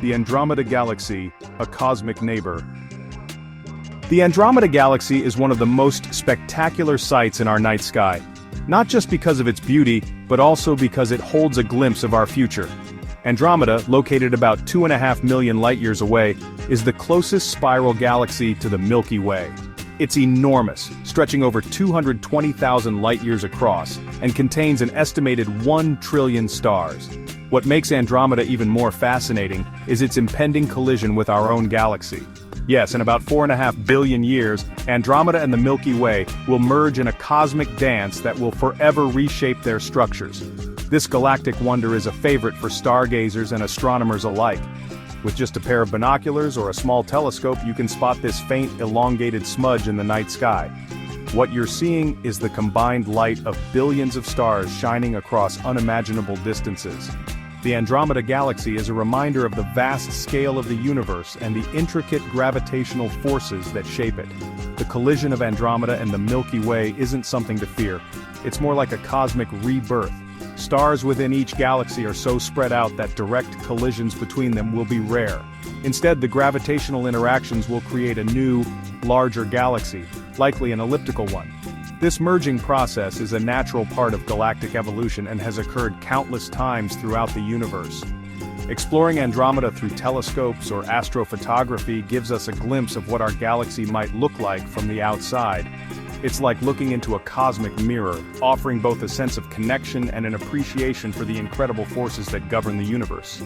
the Andromeda Galaxy, a cosmic neighbor. The Andromeda Galaxy is one of the most spectacular sights in our night sky. Not just because of its beauty, but also because it holds a glimpse of our future. Andromeda, located about 2.5 million light-years away, is the closest spiral galaxy to the Milky Way. It's enormous, stretching over 220,000 light-years across, and contains an estimated 1 trillion stars. What makes Andromeda even more fascinating is its impending collision with our own galaxy. Yes, in about 4.5 billion years, Andromeda and the Milky Way will merge in a cosmic dance that will forever reshape their structures. This galactic wonder is a favorite for stargazers and astronomers alike. With just a pair of binoculars or a small telescope, you can spot this faint, elongated smudge in the night sky. What you're seeing is the combined light of billions of stars shining across unimaginable distances. The Andromeda Galaxy is a reminder of the vast scale of the universe and the intricate gravitational forces that shape it. The collision of Andromeda and the Milky Way isn't something to fear. It's more like a cosmic rebirth. Stars within each galaxy are so spread out that direct collisions between them will be rare. Instead, the gravitational interactions will create a new, larger galaxy, likely an elliptical one. This merging process is a natural part of galactic evolution and has occurred countless times throughout the universe. Exploring Andromeda through telescopes or astrophotography gives us a glimpse of what our galaxy might look like from the outside. It's like looking into a cosmic mirror, offering both a sense of connection and an appreciation for the incredible forces that govern the universe.